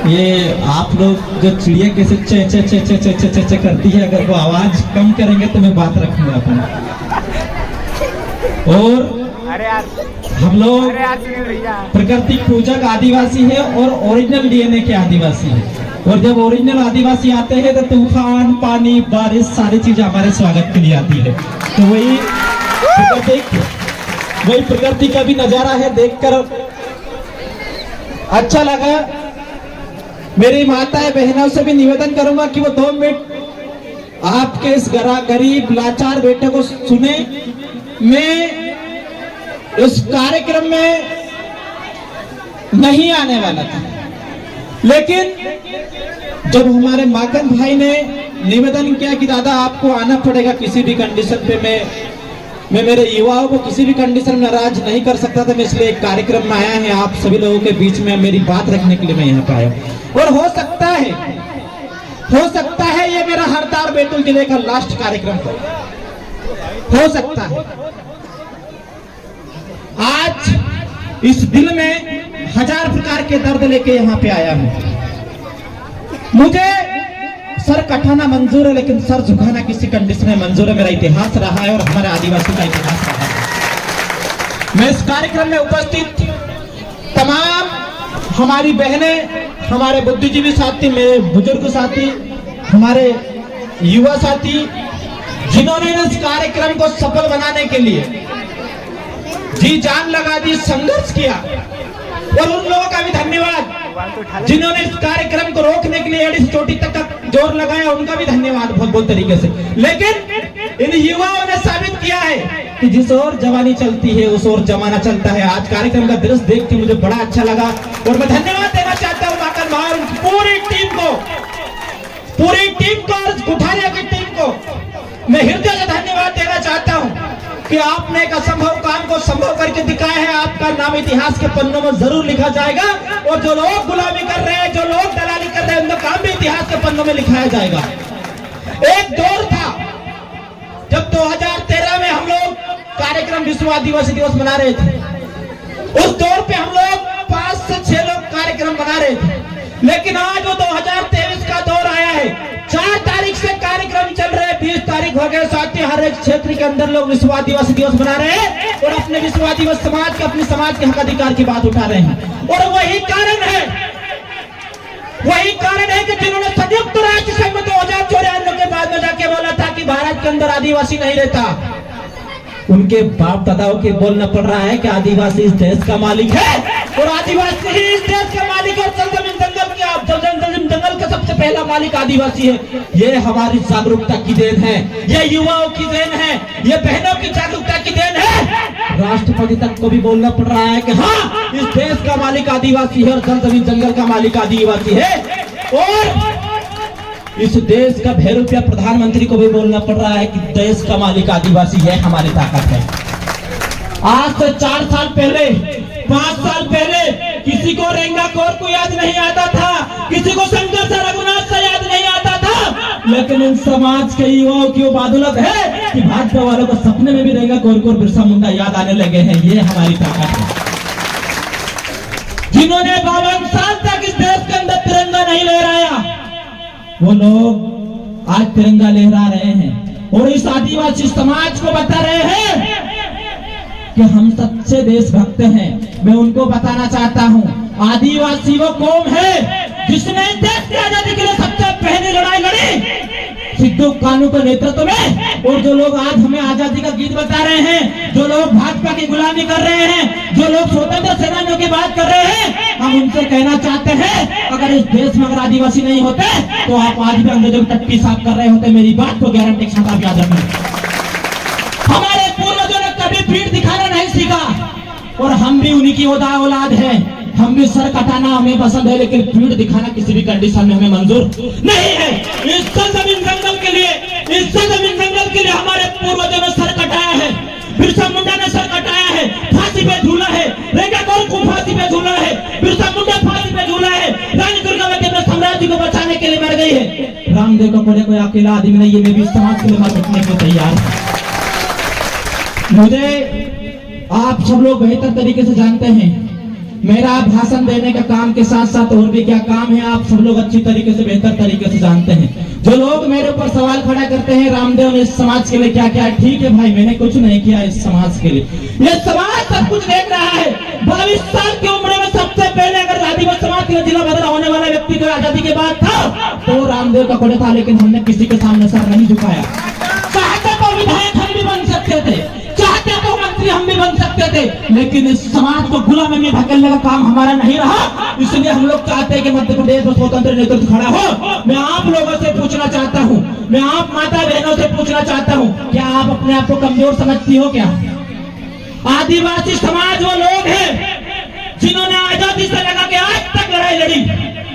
ये आप लोग जो चिड़िया कैसे चे चे चे चे चे चे चे चे करती है, अगर वो आवाज कम करेंगे तो मैं बात रखूंगा अपन। और हम लोग प्रकृति पूजक आदिवासी है और ओरिजिनल डीएनए के आदिवासी है। और जब ओरिजिनल आदिवासी आते हैं तो तूफान, पानी, बारिश सारी चीजें हमारे स्वागत के लिए आती है। तो वही प्रकृति का भी नजारा है, देखकर अच्छा लगा। मेरी माताएं बहनों से भी निवेदन करूंगा कि वो 2 मिनट आपके इस गरीब लाचार बेटे को सुने। मैं इस कार्यक्रम में नहीं आने वाला था, लेकिन जब हमारे माखन भाई ने निवेदन किया कि दादा आपको आना पड़ेगा किसी भी कंडीशन पे, मैं मेरे युवाओं को किसी भी कंडीशन में नाराज नहीं कर सकता था, मैं इसलिए एक कार्यक्रम में आया है आप सभी लोगों के बीच में मेरी बात रखने के लिए मैं यहाँ पे आया। और हो सकता है ये मेरा हरदार बैतूल जिले का लास्ट कार्यक्रम हो सकता है। आज इस दिल में 1000 प्रकार के दर्द लेके यहाँ पे आया हूँ। मुझे सर कटाना मंजूर है, लेकिन सर झुकाना किसी कंडीशन में मंजूर है। मेरा इतिहास रहा है और हमारे आदिवासी का इतिहास रहा है। मैं इस कार्यक्रम में उपस्थित तमाम हमारी बहनें, हमारे बुद्धिजीवी साथी, मेरे बुजुर्ग साथी, हमारे युवा साथी, जिन्होंने इस कार्यक्रम को सफल बनाने के लिए जी जान लगा दी, संघर्ष किया। और उन लोगों का भी धन्यवाद जिन्होंने इस कार्यक्रम को रोकने के लिए एडिस चोटी तक का जोर लगाया, उनका भी धन्यवाद बहुत बहुत तरीके से। लेकिन इन युवाओं ने साबित किया है कि जिस ओर जवानी चलती है उस ओर जमाना चलता है। आज कार्यक्रम का दृश्य देख के मुझे बड़ा अच्छा लगा और मैं धन्यवाद देना चाहता हूँ माखन भाई और पूरी टीम को और कुठारिया की टीम को मैं हृदय से धन्यवाद देना चाहता हूँ कि आपने एक असंभव काम को संभव करके दिखाया है। आपका नाम इतिहास के पन्नों में जरूर लिखा जाएगा और जो लोग गुलामी कर रहे हैं, जो लोग दलाली कर रहे हैं, उनका काम भी इतिहास के पन्नों में लिखाया जाएगा। एक दौर था जब 2013 में हम लोग कार्यक्रम विश्व आदिवासी दिवस मना रहे थे। उस दौर पे हम लोग 5 से 6 लोग कार्यक्रम बना रहे थे, लेकिन आज वो 2023 का दौर आया है। 4 तारीख से कार्यक्रम चल रहे हैं, 20 तारीख हो गए। साथ ही हर एक क्षेत्र के अंदर लोग विश्व आदिवासी दिवस मना रहे हैं और अपने विश्व आदिवासी समाज के, अपने समाज के हक अधिकार की बात उठा रहे हैं। और वही कारण है कि जिन्होंने संयुक्त राष्ट्र संघ में 2094 के बाद में जाके बोला था कि भारत के अंदर आदिवासी नहीं रहता, उनके बाप दादाओं के बोलना पड़ रहा है कि आदिवासी इस देश का मालिक है और आदिवासी ही इस देश का मालिक और जंगल का सबसे पहला मालिक आदिवासी है। ये हमारी जागरूकता की देन है, ये युवाओं की देन है, ये बहनों की जागरूकता की देन है। राष्ट्रपति तक को भी बोलना पड़ रहा है कि हाँ, इस देश का मालिक आदिवासी है और जमीन जंगल का मालिक आदिवासी है। और इस देश का भैरूपिया प्रधानमंत्री को भी बोलना पड़ रहा है कि देश का मालिक आदिवासी है, हमारी ताकत है। आज से 4 साल पहले, 5 साल पहले किसी को रेंगा कोर को याद नहीं आता था, किसी को शंकर से रघुनाथ से याद नहीं आता था, लेकिन इन समाज के युवाओं की बदौलत है कि भाजपा वालों को सपने में भी रेंगा कोर को बिरसा मुंडा याद आने लगे हैं। ये हमारी ताकत है। जिन्होंने 52 साल तक इस देश के अंदर तिरंगा नहीं लहराया, वो लोग आज तिरंगा लहरा रहे हैं और इस आदिवासी समाज को बता रहे हैं कि हम सच्चे देशभक्त हैं। मैं उनको बताना चाहता हूं, आदिवासी वो कौम है जिसने देश की आजादी के लिए सबसे पहले लड़ाई लड़ी, सिद्धू कानू के नेतृत्व में। और जो लोग आज हमें आजादी का गीत बता रहे हैं, जो लोग भाजपा की गुलामी कर रहे हैं, जो लोग स्वतंत्र सेनानियों की बात कर रहे हैं, हम उनसे कहना चाहते हैं, अगर इस देश में अगर आदिवासी नहीं होते तो आप आज भी अंग्रेजों की टट्टी साफ कर रहे होते। मेरी बात को गारंटी के साथ आप याद रखें। हमारे पूर्वजों ने कभी पीठ दिखाना नहीं सीखा और हम भी उन्हीं की औलाद है। हम भी सर कटाना हमें पसंद है, लेकिन पीठ दिखाना किसी भी कंडीशन में हमें मंजूर नहीं है। इस जमीन जंगल के लिए हमारे पूर्वजों ने सर कटाया है, बिरसा मुंडा ने सर कटाया है, फांसी पे झूला है, रेंगा कोर को फांसी पे झूला है, बिरसा मुंडा फांसी पे झूला है, रानी दुर्गावती अपने साम्राज्य को बचाने के लिए मर गई है। रामदेव का कोई अकेला आदमी नहीं है, मैं भी समाज के लिए मर सकने को तैयार हूं। मुझे आप सब लोग बेहतर तरीके से जानते हैं मेरा भाषण देने का काम के साथ साथ और भी क्या काम है आप सब लोग अच्छी तरीके से, बेहतर तरीके से जानते हैं। जो लोग मेरे ऊपर सवाल खड़ा करते हैं रामदेव ने इस समाज के लिए क्या किया, ठीक है भाई, मैंने कुछ नहीं किया इस समाज के लिए। ये समाज सब कुछ देख रहा है। 22 साल की उम्र में सबसे पहले अगर आदिवासी समाज के जिला बदला होने वाला व्यक्ति को आजादी के बाद था तो रामदेव का कोड़ा था, लेकिन हमने किसी के सामने सर नहीं झुकाया। चाहते तो विधायक हम भी बन सकते थे, चाहते तो मंत्री हम भी बन सकते थे, लेकिन इस समाज को गुलामी में धकेलने का काम हमारा नहीं रहा। इसलिए हम लोग चाहते हैं कि मध्य प्रदेश में स्वतंत्र नेतृत्व खड़ा हो। मैं आप लोगों से पूछना चाहता हूं, मैं आप माता बहनों से पूछना चाहता हूं, क्या आप अपने आप को कमजोर समझती हो क्या? आदिवासी समाज वो लोग हैं जिन्होंने आजादी से लगा के आज तक लड़ाई लड़ी,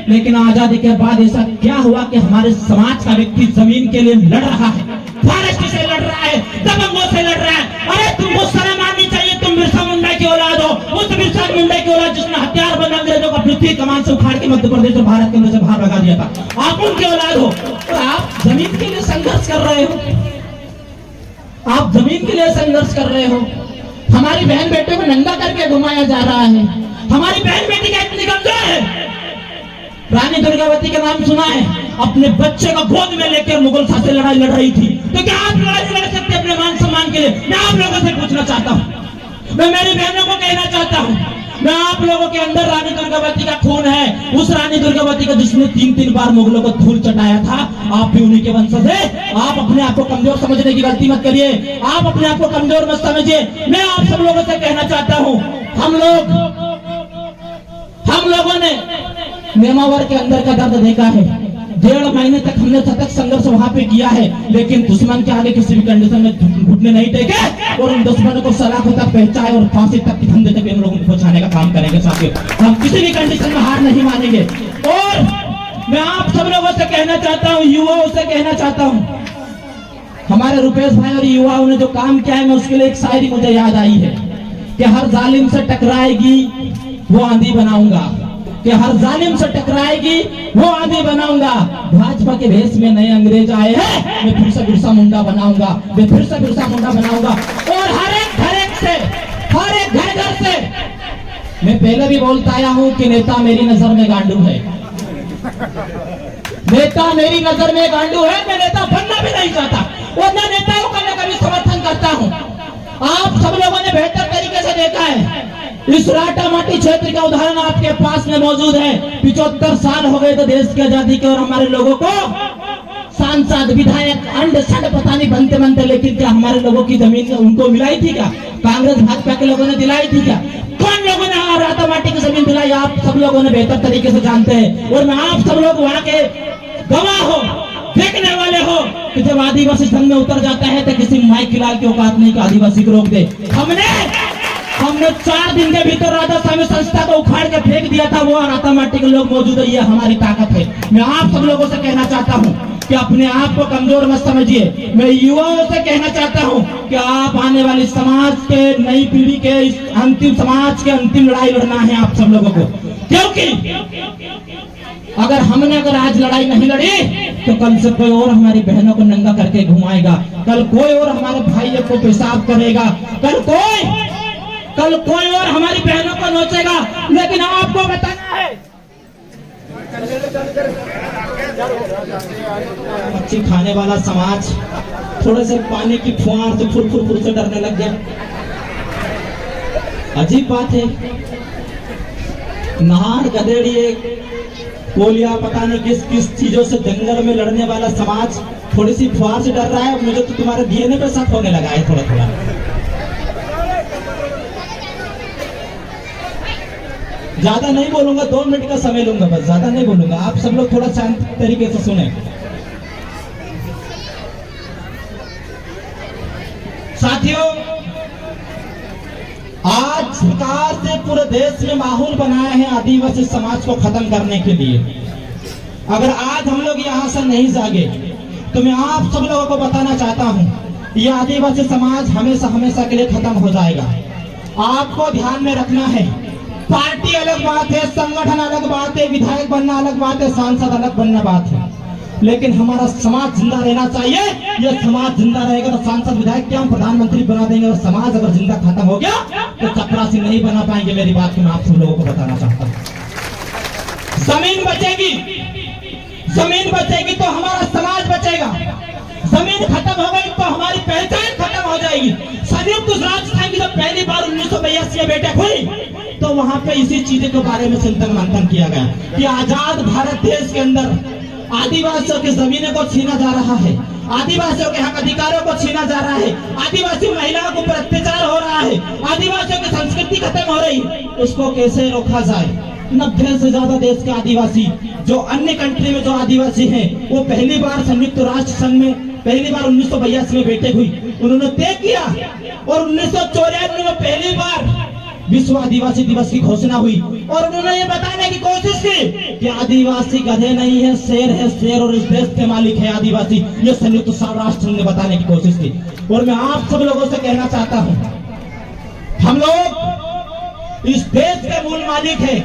लेकिन आजादी के बाद ऐसा क्या हुआ कि हमारे समाज का व्यक्ति जमीन के लिए लड़ रहा है, फॉरेस्ट से लड़ रहा है, दबंगों से लड़ रहा है। अरे तुमको शर्म आनी चाहिए, तुम बिरसा मुंडा की औलाद हो, उस बिरसा मुंडा की औलाद जिसने हथियार बना अंग्रेजों का पृथ्वी कमान से उखाड़ के मध्य प्रदेश और भारत के अंदर से बाहर भगा दिया था। आप उनकी औलाद हो तो आप जमीन के लिए संघर्ष कर रहे हो, आप जमीन के लिए संघर्ष कर रहे हो। हमारी बहन बेटे को नंगा करके घुमाया जा रहा है। हमारी बहन बेटी का इतनी कमजोर है। रानी दुर्गावती का नाम सुना है, अपने बच्चे को गोद में लेकर मुगल शासक से लड़ाई लड़ रही थी। तो क्या आप लड़ाई लड़ सकते अपने मान सम्मान के लिए? मैं आप लोगों से पूछना चाहता हूँ, मैं मेरी बहनों को कहना चाहता हूँ, मैं आप लोगों के अंदर रानी दुर्गावती का खून है। उस रानी दुर्गावती का जिसने 3-3 बार मुगलों को धूल चटाया था, आप भी उन्हीं के वंशज हैं। आप अपने आप को कमजोर समझने की गलती मत करिए, आप अपने आप को कमजोर मत समझिए। मैं आप सब लोगों से कहना चाहता हूँ, हम लोगों ने नेमावर के अंदर का दर्द देखा है। 1.5 महीने तक हमने सतत संघर्ष वहां पे किया है, लेकिन दुश्मन के आगे किसी भी कंडीशन में घुटने नहीं टेके और उन दुश्मनों को सलाखों तक पहुंचाए और फांसी तक की धंधे तक इन लोगों को पहुंचाने का काम करेंगे साथियों। हम किसी भी कंडीशन में हार नहीं मानेंगे। और मैं आप सब लोगों से कहना चाहता हूँ, युवाओं से कहना चाहता हूँ, हमारे रुपेश भाई और युवाओं ने जो काम किया है, मैं उसके लिए एक शायरी मुझे याद आई है कि हर जालिम से टकराएगी वो आंधी बनाऊंगा, कि हर जालिम से टकराएगी वो आंधी बनाऊंगा। भाजपा के भेष में नए अंग्रेज आए हैं, मैं फिर से बिरसा मुंडा बनाऊंगा, मैं फिर से बिरसा मुंडा बनाऊंगा। और हर एक घर से, हर एक घर से मैं पहले भी बोलता आया हूं कि नेता मेरी नजर में गांडू है, नेता मेरी नजर में गांडू है। मैं नेता बनना भी नहीं चाहता और न नेताओं का मैं कभी समर्थन करता हूं। आप सब लोगों ने बेहतर तरीके से देखा है, इस राटामाटी क्षेत्र का उदाहरण आपके पास में मौजूद है। 75 साल हो गए थे देश की आजादी के, और हमारे लोगों को सांसद, विधायक, अंड संड पता नहीं बनते बनते, लेकिन क्या हमारे लोगों की जमीन उनको मिलाई थी क्या? कांग्रेस भाजपा के लोगों ने दिलाई थी क्या? कौन लोगों ने राटामाटी की जमीन दिलाई? आप सब लोगों ने बेहतर तरीके से जानते हैं। और मैं आप सब लोग वहां के गवाह हो, देखने वाले हो कि जब आदिवासी संघ में उतर जाता है तो किसी माइक खिलाल की औकात नहीं कि आदिवासी को रोक दे। हमने 4 दिन के भीतर राधा स्वामी संस्था को उखाड़ के फेंक दिया था। वो राटामाटी के लोग मौजूद है, ये हमारी ताकत है। मैं आप सब लोगों से कहना चाहता हूँ कि अपने आप को कमजोर मत समझिए। मैं युवाओं से कहना चाहता हूँ कि आप आने वाली समाज के, नई पीढ़ी के, इस अंतिम समाज के अंतिम लड़ाई लड़ना है आप सब लोगों को। क्योंकि अगर आज लड़ाई नहीं लड़ी तो कल से कोई और हमारी बहनों को नंगा करके घुमाएगा, कल कोई और हमारे भाइयों को पेशाब करेगा, कल कोई और हमारी बहनों को नोचेगा। लेकिन आपको बताना है, मच्छी खाने वाला समाज थोड़े से पानी की फुहार से फुर से डरने लग गया। अजीब बात है, नार गधेड़ी, कोलिया, पता नहीं किस किस चीजों से जंगल में लड़ने वाला समाज थोड़ी सी फुहार से डर रहा है। मुझे तो तुम्हारे डीएनए पे शक होने लगा है थोड़ा थोड़ा। ज्यादा नहीं बोलूंगा, 2 मिनट का समय लूंगा, बस ज्यादा नहीं बोलूंगा। आप सब लोग थोड़ा शांत तरीके से सुने। साथियों, आज सरकार से पूरे देश में माहौल बनाया है आदिवासी समाज को खत्म करने के लिए। अगर आज हम लोग यहाँ से नहीं जागे तो मैं आप सब लोगों को बताना चाहता हूँ, ये आदिवासी समाज हमेशा हमेशा के लिए खत्म हो जाएगा। आपको ध्यान में रखना है, पार्टी अलग बात है, संगठन अलग बात है, विधायक बनना अलग बात है, सांसद अलग बनना बात है। लेकिन हमारा समाज जिंदा रहना चाहिए। यह समाज जिंदा रहेगा तो सांसद विधायक क्या हम प्रधानमंत्री बना देंगे, और समाज अगर जिंदा खत्म हो गया तो चपरासी नहीं बना पाएंगे। मेरी बात को मैं आप सब लोगों को बताना चाहता हूँ। जमीन बचेगी, जमीन बचेगी तो हमारा समाज बचेगा। जमीन खत्म हो गई तो हमारी पहचान खत्म हो जाएगी। संयुक्त राजस्थान की जब पहली बार 1982 में बैठक हुई तो वहां पे इसी चीज के बारे में चिंतन मंथन किया गया कि आजाद भारत देश के अंदर आदिवासियों की जमीनों को छीना जा रहा है, आदिवासियों के हक अधिकारों को छीना जा रहा है, आदिवासी महिलाओं के ऊपर अत्याचार हो रहा है, आदिवासियों की संस्कृति खत्म हो रही है। उसको कैसे रोका जाए? 90 से ज्यादा देश के आदिवासी, जो अन्य कंट्री में जो आदिवासी हैं, वो पहली बार संयुक्त राष्ट्र संघ में पहली बार 1982 में बैठक हुई, उन्होंने तय किया और 1994 में पहली बार विश्व आदिवासी दिवस की घोषणा हुई और उन्होंने ये बताने की कोशिश की कि आदिवासी गधे नहीं है, शेर है शेर, और इस देश के मालिक है आदिवासी। ये संयुक्त राष्ट्र संघ ने बताने की कोशिश की। और मैं आप सब लोगों से कहना चाहता हूं, हम लोग इस देश के मूल मालिक है।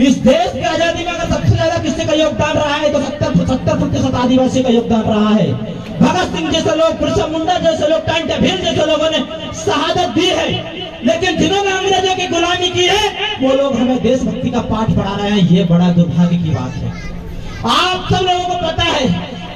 इस देश की आजादी में अगर सबसे ज्यादा किसी का योगदान रहा है तो 70% आदिवासी का योगदान रहा है। भगत सिंह जैसे लोग, बिरसा मुंडा जैसे लोग, टाइम टेबल जैसे लोगों ने शहादत दी है, लेकिन जिन्होंने अंग्रेजों की गुलामी की है वो लोग हमें देशभक्ति का पाठ पढ़ा रहे हैं। ये बड़ा दुर्भाग्य की बात है। आप सब लोगों को पता है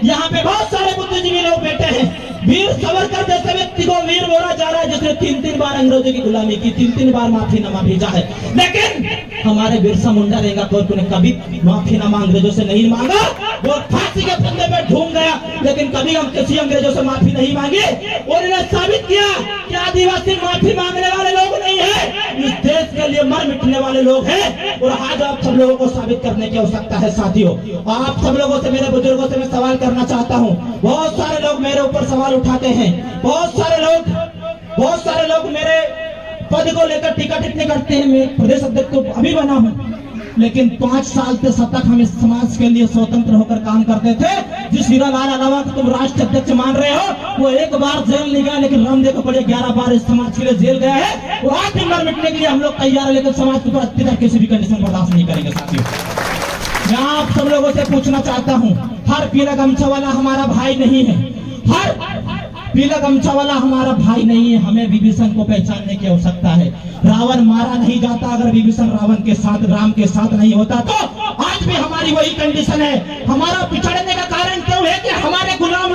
यहाँ पे बहुत सारे बुद्धिजीवी लोग बैठे हैं। वीर सावरकर जैसे व्यक्ति को वीर बोला जा रहा है जिसने 3 बार अंग्रेजों की गुलामी की, 3 बार माफीनामा भेजा है, लेकिन हमारे बिरसा मुंडा रेंगाखोर ने कभी माफीनामा अंग्रेजों से नहीं मांगा। वो फांसी के फंदे पे ढूंढ गया, लेकिन कभी हम किसी अंग्रेजों से माफी नहीं मांगी। और इन्हें साबित किया कि आदिवासी माफी मांगने वाले लोग नहीं है, इस देश के लिए मर मिटने वाले लोग हैं। और आज आप सब लोगों को साबित करने की आवश्यकता है। साथियों, आप सब लोगों से, मेरे बुजुर्गों से मैं सवाल करना चाहता हूँ। बहुत सारे लोग मेरे ऊपर सवाल उठाते हैं, बहुत सारे लोग मेरे पद को लेकर टीका टिप्पणी करते हैं। मैं प्रदेश अध्यक्ष तो अभी बना हूँ, लेकिन 5 साल से तक हम इस समाज के लिए स्वतंत्र होकर काम करते थे। जिस हीरालाल अलावा को तुम राष्ट्र अध्यक्ष मान रहे हो, वो 1 बार जेल नहीं गया, लेकिन रामदेव को बड़े 11 बार इस समाज के लिए जेल गया है। और आज भी मर मिटने के लिए हम लोग तैयार है, लेकिन समाज के ऊपर अत्याचार किसी भी कंडीशन बर्दाश्त नहीं करेंगे। साथियों, मैं आप सब लोगों से पूछना चाहता हूँ, हर पीला गमछा वाला हमारा भाई नहीं है, हर पीला गमछा वाला हमारा भाई नहीं है। हमें विभीषण को पहचानने की आवश्यकता है। रावण मारा नहीं जाता अगर विभीषण रावण के साथ, राम के साथ नहीं होता तो आज भी हमारी वही कंडीशन है। हमारा पिछड़ने का कारण क्यों है कि हमारे गुलाम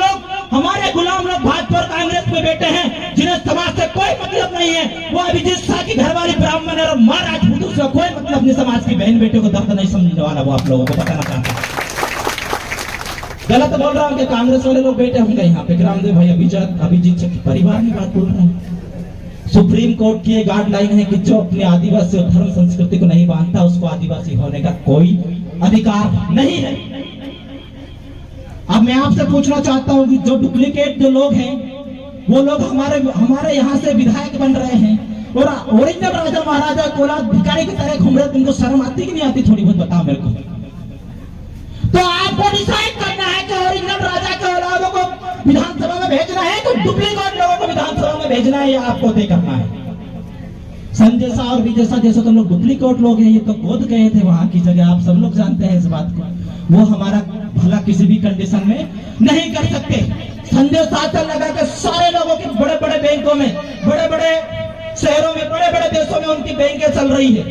लोग भाजपा और कांग्रेस में बैठे हैं, जिन्हें समाज से कोई मतलब नहीं है। वो अभिजीत शाह की घरवाली ब्राह्मण और मां राजपूत से कोई मतलब नहीं, समाज की बहन बेटे को दर्द नहीं समझने वाला। वो आप लोगों को बताना चाहता हूँ। गलत बोल रहा हूँ कि कांग्रेस वाले लोग बैठे होंगे यहाँ पे। रामदेव भाई अभिजीत परिवार की बात बोल रहे हैं। सुप्रीम कोर्ट की गाइडलाइन है कि जो अपने आदिवासी और धर्म संस्कृति को नहीं मानता उसको आदिवासी होने का कोई अधिकार नहीं है। अब मैं आपसे पूछना चाहता हूँ कि जो डुप्लीकेट जो लोग हैं वो लोग हमारे यहाँ से विधायक बन रहे हैं और ओरिजिनल राजा महाराजा कोलाद भिखारी की तरह घूम रहे, तुमको शर्म आती कि नहीं आती? थोड़ी बहुत बताओ मेरे को। तो आपको डिसाइड करना है कि ओरिजिनल राजा के औलादों को विधानसभा में भेजना है तो डुप्लीकेट लोगों को विधानसभा में भेजना है, या आपको तय करना है। संजय शाह और विजय शाह जैसे तो लोग डुप्लीकेट लोग हैं, ये तो गोद गए थे वहां की जगह। आप सब लोग जानते हैं इस बात को। वो हमारा भला किसी भी कंडीशन में नहीं कर सकते। संजय शाह से लगा के सारे लोगों के बड़े बड़े बैंकों में, बड़े बड़े शहरों में, बड़े बड़े देशों में उनकी बैंकें चल रही है,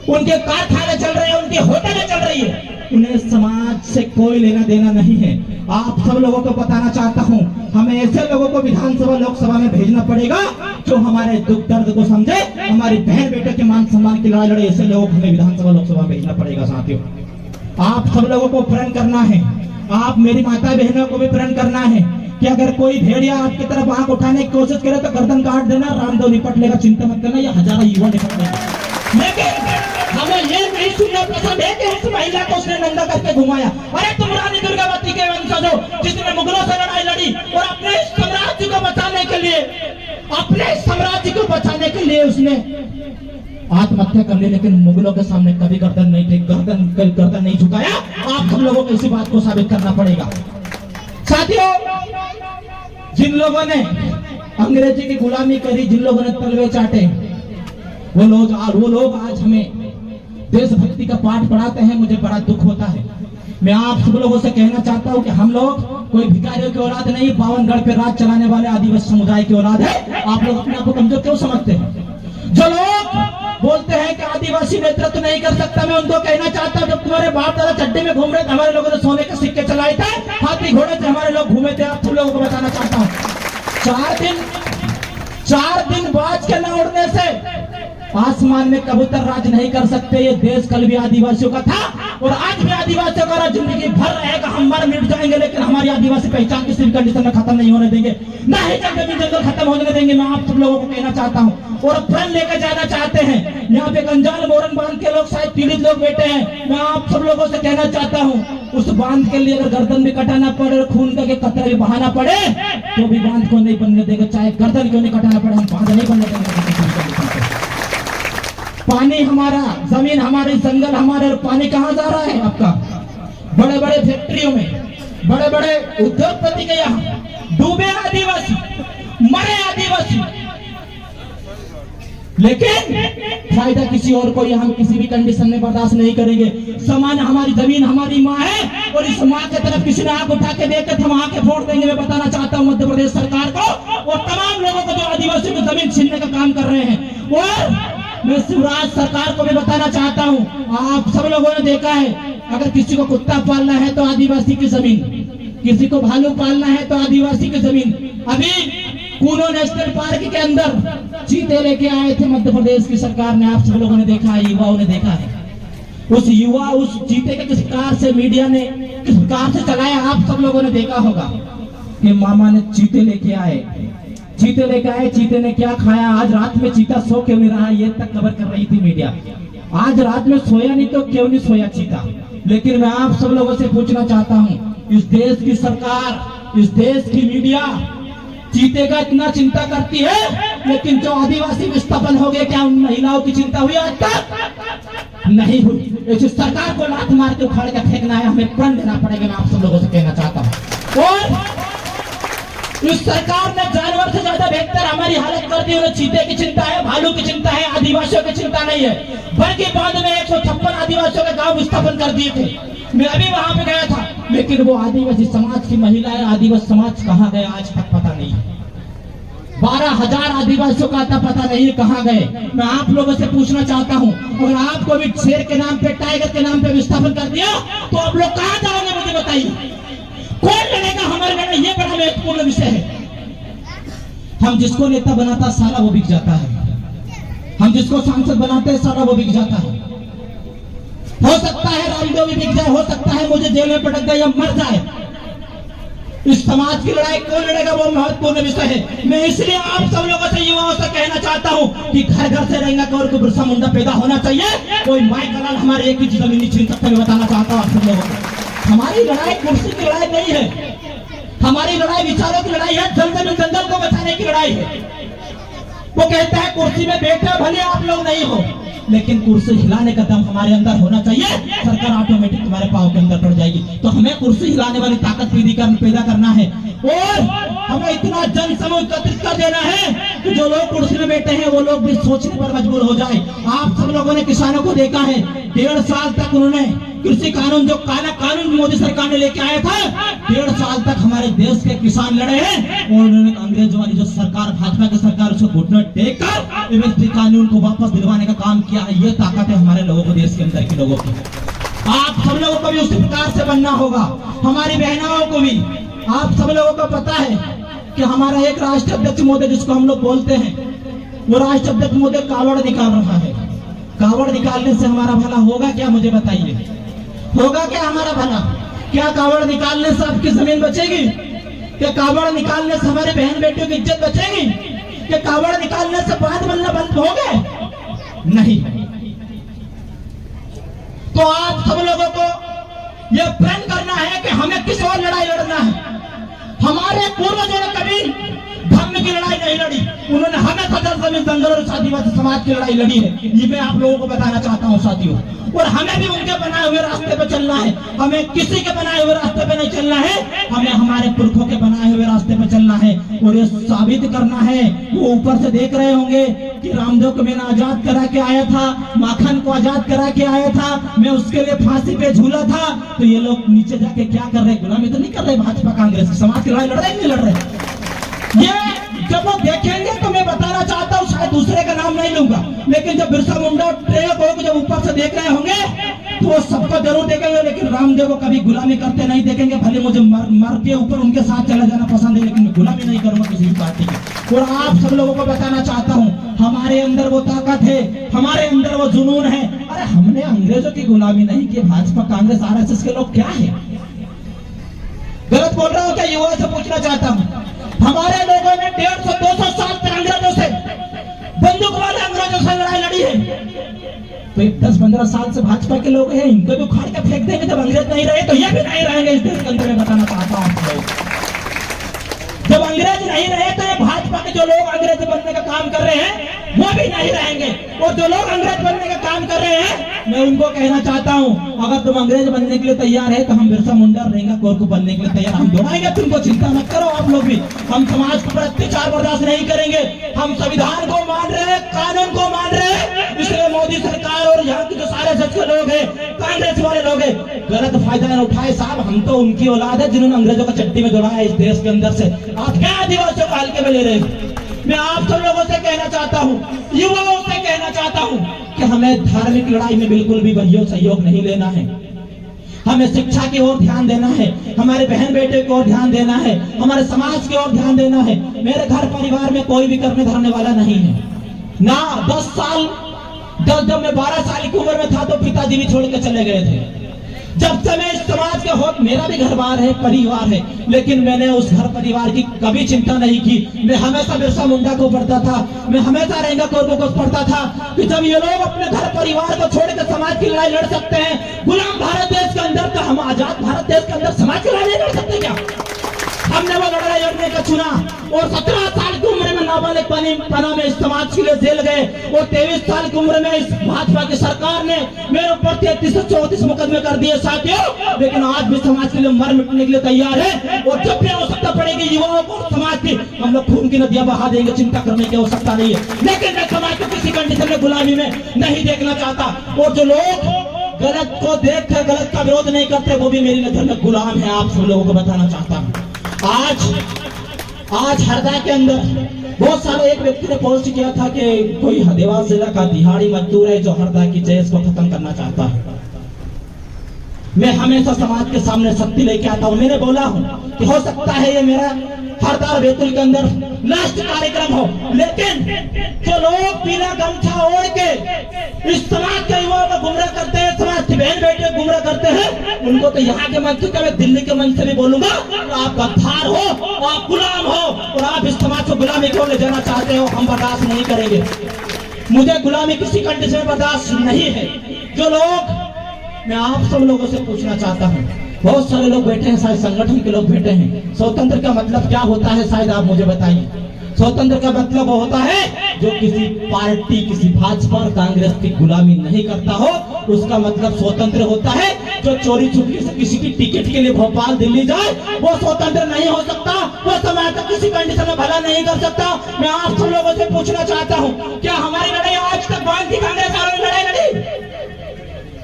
उनके कारखाने चल रहे हैं, उनकी होटलें चल रही है। उन्हें समाज से कोई लेना देना नहीं है। आप सब लोगों को बताना चाहता हूं, हमें ऐसे लोगों को विधानसभा लोकसभा में भेजना पड़ेगा जो हमारे दुख दर्द को समझे, हमारी बहन बेटे के मान सम्मान की लड़ाई लड़े। ऐसे लोग हमें विधानसभा लोकसभा में भेजना पड़ेगा। साथियों, आप सब लोगों को प्रण करना है, आप मेरी माता बहनों को भी प्रण करना है कि अगर कोई भेड़िया आपकी तरफ आंख उठाने की कोशिश करे तो गर्दन काट देना। रामदेव निपट लेगा, चिंता मत करना, या हजारों युवा निपट लेगा। लेकिन हमें ये नहीं सुनना पसंद है कि इस महिला को उसने नंगा करके घुमाया। अरे तुम रानी दुर्गावती के वंशज हो जिसने मुगलों से लड़ाई लड़ी और अपने साम्राज्य को बचाने के लिए उसने आत्महत्या कर ली, लेकिन मुगलों के सामने कभी गर्दन नहीं झुकाया। आप सब लोगों को इसी बात को साबित करना पड़ेगा। साथियों, जिन लोगों ने अंग्रेजी की गुलामी करी, जिन लोगों ने तलवे चाटे, वो लोग आज हमें देशभक्ति का पाठ पढ़ाते हैं। मुझे बड़ा दुख होता है मैं आप सब लोगों से कहना चाहता हूं कि हम लोग कोई भिखारियों की औलाद नहीं, बावनगढ़ पे राज चलाने वाले आदिवासी समुदाय की औलाद है। आप लोग अपने आप को कमजोर क्यों समझते हैं? जो लोग बोलते हैं कि आदिवासी नेतृत्व नहीं कर सकता, मैं उनको कहना चाहता हूं, जब तुम्हारे बाप दादा चड्डे में घूम रहे थे, हमारे लोगों ने सोने के सिक्के चलाए थे, हाथी घोड़े से हमारे लोग घूमे थे। आप सब लोगों को बताना चाहता हूं, 4 दिन बाज के न उड़ने से आसमान में कबूतर राज नहीं कर सकते। ये देश कल भी आदिवासियों का था और आज भी आदिवासियों का जिंदगी भर रहेगा। हम मर मिट जाएंगे लेकिन हमारी आदिवासी पहचान किसी भी कंडीशन में खत्म नहीं होने देंगे, ना ही जंगल जंगल खत्म होने देंगे। मैं आप सब लोगों को कहना चाहता हूँ और प्रण लेकर जाना चाहते हैं। यहाँ पे गंजाल मोरन बांध के लोग शायद पीड़ित लोग बैठे हैं। मैं आप सब लोगों से कहना चाहता हूँ, उस बांध के लिए अगर गर्दन भी कटाना पड़े और खून का कतरा भी बहाना पड़े तो भी बांध को नहीं बनने देंगे, चाहे गर्दन क्यों नहीं कटाना पड़े, हम बांध नहीं बनने देंगे। पानी हमारा, जमीन हमारी, जंगल हमारे, और पानी कहाँ जा रहा है आपका? बड़े बड़े फैक्ट्रियों में, बड़े बड़े उद्योगपति के यहाँ डूबे आदिवासी, मरे आदिवासी, लेकिन फायदा किसी और को हम किसी भी कंडीशन में बर्दाश्त नहीं करेंगे। समान हमारी जमीन हमारी माँ है और इस माँ की तरफ किसी ने आंख उठा के देख हम आंखें फोड़ देंगे। मैं बताना चाहता हूँ मध्य प्रदेश सरकार को और तमाम लोगों को जो आदिवासियों की जमीन छीनने का काम कर रहे हैं। और मैं शिवराज सरकार को भी बताना चाहता हूँ, आप सब लोगों ने देखा है, अगर किसी को कुत्ता पालना है तो आदिवासी की जमीन, किसी को भालू पालना है तो आदिवासी की जमीन। अभी कूनो नेशनल पार्क के अंदर चीते लेके आए थे मध्य प्रदेश की सरकार ने, आप सब लोगों ने देखा है, युवाओं ने देखा है। उस चीते के किस कार से मीडिया ने किस कार से चलाया, आप सब लोगों ने देखा होगा कि मामा ने चीते लेके आए, चीते लेके आए, चीते ने क्या खाया, आज रात में चीता सो क्यों नहीं रहा, ये तक खबर कर रही थी मीडिया। आज रात में सोया नहीं तो क्यों नहीं सोया चीता। लेकिन मैं आप सब लोगों से पूछना चाहता हूँ, इस देश की सरकार, इस देश की मीडिया चीते का इतना चिंता करती है, लेकिन जो आदिवासी विस्थापन हो गए, क्या उन महिलाओं की चिंता हुई आज तक? नहीं हुई। इस सरकार को लात मार के उखाड़ के फेंकना है, हमें प्रण देना पड़ेगा। मैं आप सब लोगों से कहना चाहता हूँ। और इस सरकार ने जानवर से ज्यादा बेहतर हमारी हालत कर दी। उन्हें चीते की चिंता है, भालू की चिंता है, आदिवासियों की चिंता नहीं है। बल्कि बाद में 156 आदिवासियों के गांव विस्थापन कर दिए थे। मैं अभी वहां पे गया था, लेकिन वो आदिवासी समाज की महिलाएं, आदिवासी समाज कहाँ गए आज तक पता नहीं। 12,000 आदिवासियों का आता पता नहीं कहाँ गए। मैं आप लोगों से पूछना चाहता हूँ, अगर आपको भी शेर के नाम पे, टाइगर के नाम पे विस्थापन कर दिया तो आप लोग कहाँ जाओगे? मुझे बताइए, कौन लड़ेगा हमारे लड़ाई? ये बड़ा महत्वपूर्ण विषय है। हम जिसको नेता बनाता साला वो बिक जाता है, हम जिसको सांसद बनाते हैं साला वो बिक जाता है। हो सकता है रामदेव भी बिक जाए, हो सकता है मुझे जेल में पटक जाए या मर जाए। इस समाज की लड़ाई कौन लड़ेगा वो महत्वपूर्ण विषय है। मैं इसलिए आप सब लोगों से, युवाओं से कहना चाहता हूँ कि घर घर से रहेगा और कोई बिरसा मुंडा पैदा होना चाहिए। कोई माई कलाल हमारे एक ही जमीन नहीं छीन सकता। मैं बताना चाहता हूँ आप सब लोगों को, हमारी लड़ाई कुर्सी की लड़ाई नहीं है, हमारी लड़ाई विचारों की लड़ाई है, जंगल को बचाने की लड़ाई है। वो कहता है कुर्सी में बैठे भले आप लोग नहीं हो, लेकिन कुर्सी हिलाने का दम हमारे अंदर होना चाहिए। सरकार ऑटोमेटिक तुम्हारे पाँव के अंदर पड़ जाएगी। तो हमें कुर्सी हिलाने वाली ताकत पैदा करना है और हमें इतना जन समूह एकत्रित कर देना है कि जो लोग कुर्सी में बैठे हैं वो लोग भी सोचने पर मजबूर हो जाए। आप सब लोगों ने किसानों को देखा है, 1.5 साल तक उन्होंने कृषि कानून, जो काला कानून मोदी सरकार ने लेके आया था, 1.5 साल तक हमारे देश के किसान लड़े हैं और उन्होंने अंग्रेजों वाली जो सरकार, भाजपा की सरकार, उसको घुटने टेक कर एमएसपी कानून को वापस दिलवाने का काम किया है। ये ताकत है हमारे लोगों को, देश के अंदर के लोगों की। आप सब लोगों को भी उसी प्रकार से बनना होगा, हमारी बहनाओं को भी। आप सब लोगों को पता है कि हमारा एक राष्ट्रीय अध्यक्ष मोदी, जिसको हम लोग बोलते हैं, वो राष्ट्रीय अध्यक्ष मोदी कावड़ निकाल रहा है। कावड़ निकालने से हमारा भला होगा क्या? मुझे बताइए, होगा क्या हमारा भला? क्या कावड़ निकालने से आपकी जमीन बचेगी? क्या कावड़ निकालने से हमारे बहन बेटियों की इज्जत बचेगी? क्या कावड़ निकालने से बात बनना बंद हो गए? नहीं। तो आप सब लोगों को यह प्रण करना है कि हमें किस और लड़ाई लड़ना है। हमारे पूर्वजों ने कभी धर्म की लड़ाई नहीं लड़ी, उन्होंने हमें खतर जमीन, जंगल और आदिवासी समाज की लड़ाई लड़ी है। ये मैं आप लोगों को बताना चाहता हूँ साथियों। और हमें भी उनके बनाए हुए रास्ते पे चलना है, हमें किसी के बनाए हुए रास्ते पे नहीं चलना है, हमें हमारे पुरखों के बनाए हुए रास्ते पे चलना है। और ये साबित करना है, वो ऊपर से देख रहे होंगे कि रामदेव को मैंने आजाद करा के आया था, माखन को आजाद करा के आया था, मैं उसके लिए फांसी पे झूला था। तो ये लोग नीचे जाके क्या कर रहे, गुलामी तो नहीं कर रहे भाजपा कांग्रेस की, समाज की लड़ाई लड़ रहे नहीं लड़ रहे। ये जब वो देखेंगे तो मैं बताना चाहता हूँ, शायद दूसरे का नाम नहीं लूंगा, लेकिन जब बिरसा मुंडा ट्रेन को जब ऊपर से देख रहे होंगे तो वो सबको जरूर देखेंगे, लेकिन रामदेव को कभी गुलामी करते नहीं देखेंगे। भले मुझे मर के ऊपर उनके साथ चला जाना पसंद है, लेकिन मैं गुलामी नहीं करूंगा किसी भी पार्टी की। और आप सब लोगों को बताना चाहता हूँ, हमारे अंदर वो ताकत है, हमारे अंदर वो जुनून है। अरे हमने अंग्रेजों की गुलामी नहीं की। भाजपा कांग्रेस RSS के लोग क्या है, गलत बोल रहा हूँ क्या? युवा से पूछना चाहता हूँ। हमारे लोगों ने 150-200 साल तक अंग्रेजों से, बंदूक वाले अंग्रेजों से लड़ाई लड़ी है। तो 10-15 साल से भाजपा के लोग हैं, इनको भी उखाड़ के फेंक देंगे। जब अंग्रेज नहीं रहे तो ये भी नहीं रहेंगे इस देश के अंदर। मैं बताना चाहता हूँ, जब अंग्रेज नहीं रहे तो ये भाजपा के जो लोग अंग्रेज बनने का काम कर रहे हैं वो भी नहीं रहेंगे। और जो लोग अंग्रेज बनने का काम कर रहे हैं, मैं उनको कहना चाहता हूँ, अगर तुम अंग्रेज बनने के लिए तैयार है तो हम बिरसा मुंडा रहेंगे कोरकू बनने के लिए तैयार, हम दोड़ाएंगे, तुमको चिंता मत करो। आप लोग भी, हम समाज पर अत्याचार बर्दाश्त नहीं करेंगे। हम संविधान को मान रहे हैं, कानून को मान रहे हैं, इसलिए मोदी सरकार और यहाँ के जो सारे सच के लोग हैं, कांग्रेस वाले लोग हैं, गलत फायदा न उठाए। साहब, हम तो उनकी औलाद है जिन्होंने अंग्रेजों का चट्टी में दौड़ाया इस देश के अंदर से। आप क्या आदिवासियों को हल्के में ले रहे हैं? मैं आप सब लोगों से कहना चाहता हूँ, युवाओं से कहना चाहता हूँ कि हमें धार्मिक लड़ाई में बिल्कुल भी भाइयों सहयोग नहीं लेना है। हमें शिक्षा की ओर ध्यान देना है, हमारे बहन बेटे की ओर ध्यान देना है, हमारे समाज की ओर ध्यान देना है। मेरे घर परिवार में कोई भी करने धरने वाला नहीं है ना। 10 साल जब मैं 12 साल की उम्र में था तो पिताजी भी छोड़ के चले गए थे। जब से मैं इस समाज के हो, मेरा भी घर बार है, परिवार है, लेकिन मैंने उस घर परिवार की कभी चिंता नहीं की। मैं हमेशा बिरसा मुंडा को पढ़ता था, मैं हमेशा रहेंगा कोरकू को पढ़ता था कि जब ये लोग अपने घर परिवार को छोड़ के समाज की लड़ाई लड़ सकते हैं गुलाम भारत देश के अंदर, तो हम आजाद भारत देश के अंदर समाज की लड़ाई लड़ सकते क्या? हमने वो लड़ाई लड़ने का चुना और 17 साल की उम्र में नाबालिग पना में इस समाज के लिए जेल गए। और 23 साल की उम्र में इस भाजपा की सरकार ने मेरे ऊपर 33-34 मुकदमे कर दिए साथियों, लेकिन आज भी समाज के लिए मर मिटने के लिए तैयार है। और जब भी आवश्यकता पड़ेगी युवाओं को, समाज की, हम लोग खून की नदियां बहा देंगे, चिंता करने की आवश्यकता नहीं है। लेकिन मैं समाज को किसी कंडीशन में गुलामी में नहीं देखना चाहता। और जो लोग गलत को देख कर गलत का विरोध नहीं करते, वो भी मेरी नजर में गुलाम है। आप सब लोगों को बताना चाहता हूँ, आज हरदा के अंदर बहुत सारे, एक व्यक्ति ने पोस्ट किया था कि कोई देवास जिला का दिहाड़ी मजदूर है जो हरदा की जेल को खत्म करना चाहता है। मैं हमेशा समाज के सामने सत्य लेके आता हूँ। मैंने बोला हूँ कि हो सकता है ये मेरा हरदा बैतूल के अंदर लास्ट कार्यक्रम हो, लेकिन जो लोग पीला गमछा ओढ़ के इस समाज के युवाओं को गुमराह करते हैं, समाज की बहन बेटियों को गुमराह करते हैं, उनको तो यहाँ के मंच से, मैं दिल्ली के मंच से भी बोलूंगा, आप गद्दार हो, आप गुलाम हो, और आप इस समाज को गुलामी क्यों ले जाना चाहते हो, हम बर्दाश्त नहीं करेंगे। मुझे गुलामी किसी कंडीशन में बर्दाश्त नहीं है। जो लोग, मैं आप सब लोगों से पूछना चाहता हूँ, बहुत सारे लोग बैठे हैं, शायद संगठन के लोग बैठे हैं। स्वतंत्र का मतलब क्या होता है, शायद आप मुझे बताइए। स्वतंत्र का मतलब होता है जो किसी पार्टी, किसी भाजपा और कांग्रेस की गुलामी नहीं करता हो, उसका मतलब स्वतंत्र होता है। जो चोरी छुपके से किसी की टिकट के लिए भोपाल दिल्ली जाए, वो स्वतंत्र नहीं हो सकता, वो समाज का किसी कंडीशन में भला नहीं कर सकता। मैं आप सब लोगों से पूछना चाहता हूँ, क्या हमारी लड़ाई आज तक बांध की कांग्रेस वालों ने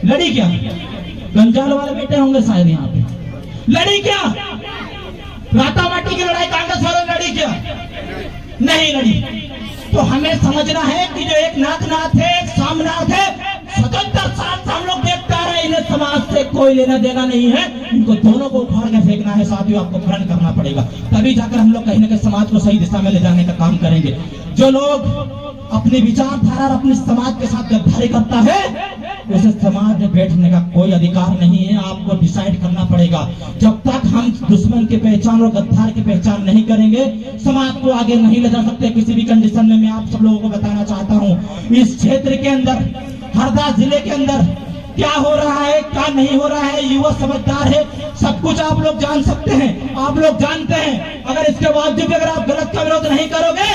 लड़ी क्या? गंजाल वाले बैठे होंगे शायद यहाँ पे, लड़ी क्या? रातामाटी की लड़ाई कांग्रेस वालों ने लड़ी क्या? नहीं लड़ी। तो हमें समझना है कि जो एक नाथ है, एक सामनाथ है, स्वतंत्र साथ हम लोग देखते आ रहे हैं, इन्हें समाज से कोई लेना देना नहीं है। इनको दोनों को उखाड़ के फेंकना है साथियों, आपको प्रण करना पड़ेगा, तभी जाकर हम लोग कहीं ना कहीं समाज को सही दिशा में ले जाने का काम करेंगे। जो लोग अपनी विचारधारा और अपने समाज के साथ गद्दारी करता है, उसे समाज में बैठने का कोई अधिकार नहीं है। आपको डिसाइड करना पड़ेगा। जब तक हम दुश्मन की पहचान और गद्दार की पहचान नहीं करेंगे, समाज को आगे नहीं ले जा सकते किसी भी कंडीशन में। मैं आप सब लोगों को बताना चाहता हूँ, इस क्षेत्र के अंदर, हरदा जिले के अंदर क्या हो रहा है, क्या नहीं हो रहा है, युवा समझदार है, सब कुछ आप लोग जान सकते हैं, आप लोग जानते हैं। अगर इसके बावजूद भी अगर आप गलत का विरोध नहीं करोगे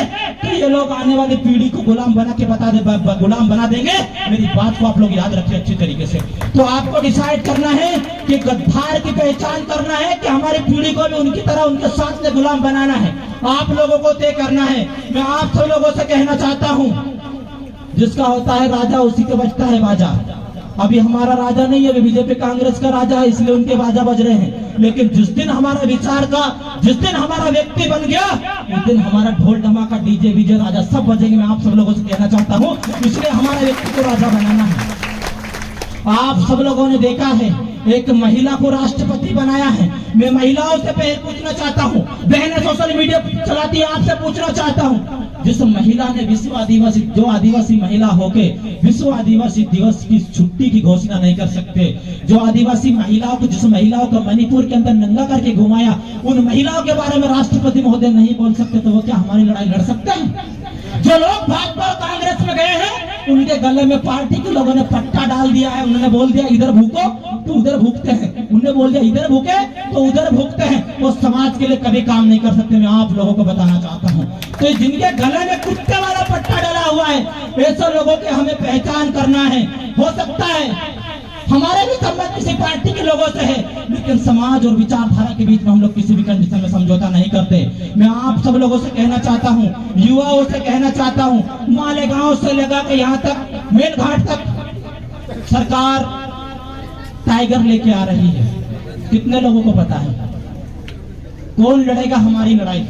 तो ये लोग आने वाली पीढ़ी को गुलाम बना के गुलाम बना देंगे। मेरी बात को आप लोग याद रखिए अच्छी तरीके से। तो आपको डिसाइड करना है कि गद्दार की पहचान करना है कि हमारी पीढ़ी को भी उनकी तरह उनके साथ में गुलाम बनाना है। आप लोगों को तय करना है। मैं आप सब लोगों से कहना चाहता हूँ, जिसका होता है राजा उसी के बजता है बाजा। अभी हमारा राजा नहीं है, अभी बीजेपी कांग्रेस का राजा है, इसलिए उनके बाजा बज रहे हैं। लेकिन जिस दिन हमारा विचार का, जिस दिन हमारा व्यक्ति बन गया, उस दिन हमारा ढोल धमाका डीजे बीजे राजा सब बजेंगे। मैं आप सब लोगों से कहना चाहता हूँ, इसलिए हमारा व्यक्ति को राजा बनाना है। आप सब लोगों ने देखा है एक महिला को राष्ट्रपति बनाया है। मैं महिलाओं से पूछना चाहता हूँ, बहनें सोशल मीडिया चलाती है, आपसे पूछना चाहता हूँ, जिस महिला ने विश्व आदिवासी, जो आदिवासी महिला होके विश्व आदिवासी दिवस की छुट्टी की घोषणा नहीं कर सकते, जो आदिवासी महिलाओं को, जिस महिलाओं को मणिपुर के अंदर नंगा करके घुमाया, उन महिलाओं के बारे में राष्ट्रपति महोदय नहीं बोल सकते, तो वो क्या हमारी लड़ाई लड़ सकते हैं? जो लोग भाजपा और कांग्रेस में गए हैं, उनके गले में पार्टी के लोगों ने पट्टा डाल दिया है। उन्होंने बोल दिया इधर भूको तो उधर भूखते हैं, उन्होंने बोल दिया इधर भूखे तो उधर भूखते हैं। वो समाज के लिए कभी काम नहीं कर सकते। मैं आप लोगों को बताना चाहता हूँ, तो जिनके गले में कुत्ते वाला पट्टा डाला हुआ है, ऐसे लोगों की हमें पहचान करना है। हो सकता है हमारे भी संबंध किसी पार्टी के लोगों से है, लेकिन समाज और विचारधारा के बीच में हम लोग किसी भी कंडीशन में समझौता नहीं करते। मैं आप सब लोगों से कहना चाहता हूँ, युवाओं से कहना चाहता हूँ, मालेगांव से लगा के यहाँ तक मेल घाट तक सरकार टाइगर लेके आ रही है। कितने लोगों को पता है? कौन लड़ेगा हमारी लड़ाई?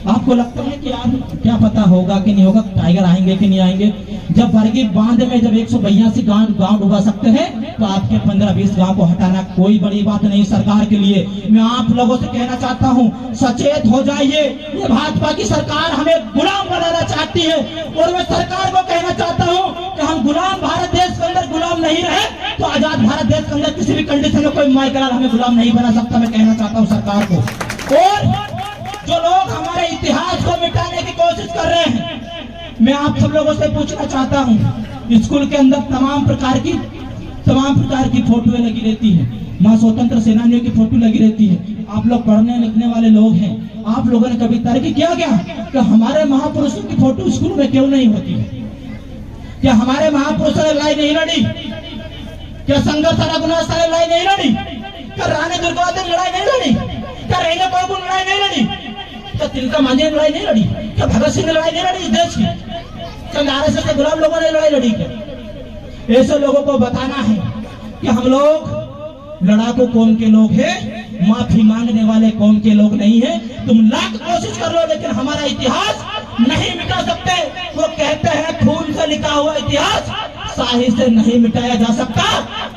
आपको लगता है कि यार क्या पता होगा कि नहीं होगा, टाइगर आएंगे कि नहीं आएंगे? जब बरगी बांध में जब 182 गांव डूबा सकते हैं, तो आपके 15-20 गांव को हटाना कोई बड़ी बात नहीं सरकार के लिए। मैं आप लोगों से कहना चाहता हूं, सचेत हो जाइए। ये भाजपा की सरकार हमें गुलाम बनाना चाहती है, और मैं सरकार को कहना चाहता हूं कि हम गुलाम, भारत देश के अंदर गुलाम नहीं रहे तो आजाद भारत देश के अंदर किसी भी कंडीशन में कोई माइकलाल हमें गुलाम नहीं बना सकता। मैं कहना चाहता हूँ सरकार को। और जो लोग हमारे इतिहास को मिटाने की कोशिश कर रहे हैं, मैं आप सब लोगों से पूछना चाहता हूं, स्कूल के अंदर तमाम प्रकार की फोटोएं लगी रहती है, मां स्वतंत्र सेनानियों की फोटो लगी रहती है। आप लोग पढ़ने लिखने वाले लोग हैं, आप लोगों ने कभी तर्क किया क्या कि हमारे महापुरुषों की फोटो स्कूल में क्यों नहीं होती है? क्या हमारे महापुरुषों ने लड़ाई नहीं लड़ी? क्या संघर्ष रघुनाथ साहब लड़ाई नहीं लड़ी? क्या रानी दुर्गावती लड़ाई नहीं लड़ी? क्या रेंगे बाबू लड़ाई नहीं लड़ी? क्या तिलका मांझी ने लड़ाई नहीं लड़ी? क्या भगत सिंह ने लड़ाई नहीं लड़ी इस देश की? क्या आरएसएस के गुलाम लोगों ने लड़ाई लड़ी? क्या ऐसे लोगों को बताना है कि हम लोग लड़ाकू कौम के लोग हैं, माफी मांगने वाले कौम के लोग नहीं हैं। तुम लाख कोशिश कर लो, लेकिन हमारा इतिहास नहीं मिटा सकते। वो कहते हैं खून से लिखा हुआ इतिहास शाही से नहीं मिटाया जा सकता।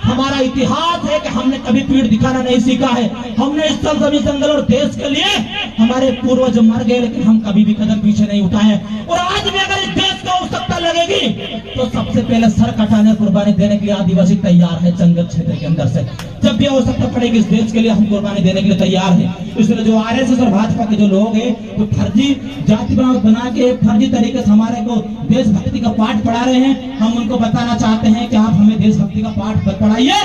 हमारा इतिहास है कि हमने कभी पीठ दिखाना नहीं सीखा है। हमने इस सरजमी जंगल और देश के लिए हमारे पूर्वज मर गए, लेकिन हम कभी भी कदम पीछे नहीं उठाए। और आज भी अगर इस देश को आवश्यकता लगेगी तो सबसे पहले सर कटाने, कुर्बानी देने के लिए आदिवासी तैयार है। जंगल क्षेत्र के अंदर से जब भी आवश्यकता पड़ेगी इस देश के लिए हम कुर्बानी देने के लिए तैयार है। इसलिए जो आरएसएस और भाजपा के जो लोग हैं, तो फर्जी जाति बना के फर्जी तरीके से हमारे को देशभक्ति का पाठ पढ़ा रहे हैं। हम उनको बताना चाहते हैं कि आप हमें देशभक्ति का पाठ पढ़ाइए,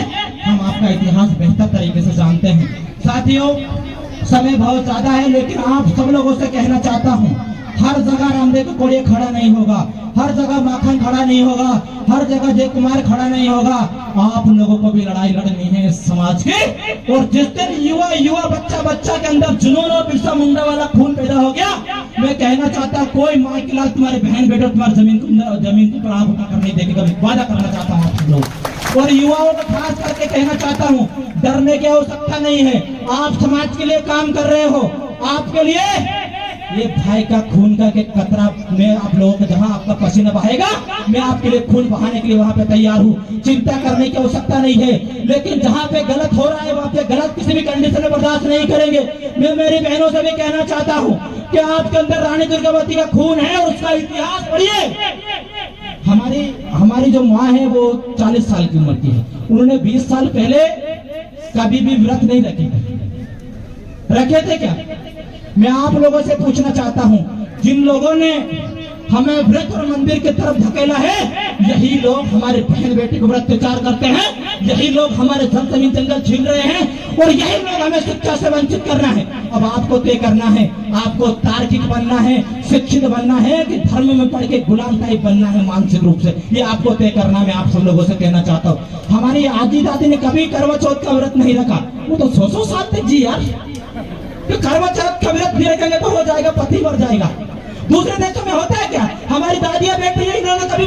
हम आपका इतिहास बेहतर तरीके से जानते हैं। साथियों, समय बहुत ज्यादा है, लेकिन आप सब लोगों से कहना चाहता हूँ, हर जगह रामदेव को कोड़े खड़ा नहीं होगा, हर जगह माखन खड़ा नहीं होगा, हर जगह जय कुमार खड़ा नहीं होगा। आप लोगों को भी लड़ाई लड़नी है इस समाज की। और जिस दिन युवा बच्चा के अंदर जुनून और बिरसा मुंडा वाला खून पैदा हो गया, मैं कहना चाहता हूँ कोई माँ के लाल तुम्हारे बहन बेटे तुम्हारी जमीन को पराह उठा कर नहीं देखेगा। वादा करना चाहता हूँ आप लोग, और युवाओं को खास करके कहना चाहता हूँ, डरने की आवश्यकता नहीं है। आप समाज के लिए काम कर रहे हो, आपके लिए ये भाई का खून का के कतरा में आप लोगों को जहां आपका पसीना बहेगा, मैं आपके लिए खून बहाने के लिए वहां पे तैयार हूँ। चिंता करने की आवश्यकता नहीं है, लेकिन जहां पे गलत हो रहा है वहां पे गलत किसी भी कंडीशन में बर्दाश्त नहीं करेंगे। मैं मेरी बहनों से भी कहना चाहता हूँ कि आपके अंदर रानी दुर्गावती का खून है और उसका इतिहास पढ़िए। हमारी जो माँ है वो 40 साल की उम्र की है, उन्होंने 20 साल पहले कभी भी व्रत नहीं रखे थे क्या? मैं आप लोगों से पूछना चाहता हूं, जिन लोगों ने हमें व्रत और मंदिर की तरफ धकेला है, यही लोग हमारे बहन बेटी को अत्याचार करते हैं, यही लोग हमारे जमीन जंगल छीन रहे हैं, और यही लोग हमें शिक्षा से वंचित करना है। अब आपको तय करना है, आपको तार्किक बनना है, शिक्षित बनना है कि धर्म में पढ़ के गुलाम टाइप बनना है मानसिक रूप से, ये आपको तय करना। मैं आप सब लोगों से कहना चाहता हूँ, हमारी आजी दादी ने कभी करवा चौथ का व्रत नहीं रखा, वो तो 100 साल तक जी यार। तो करवा चौथ का व्रत भी रखेंगे तो हो जाएगा, पति मर जाएगा। दूसरे देशों में होता है क्या? हमारी दादियां बैठी है, इन्होंने कभी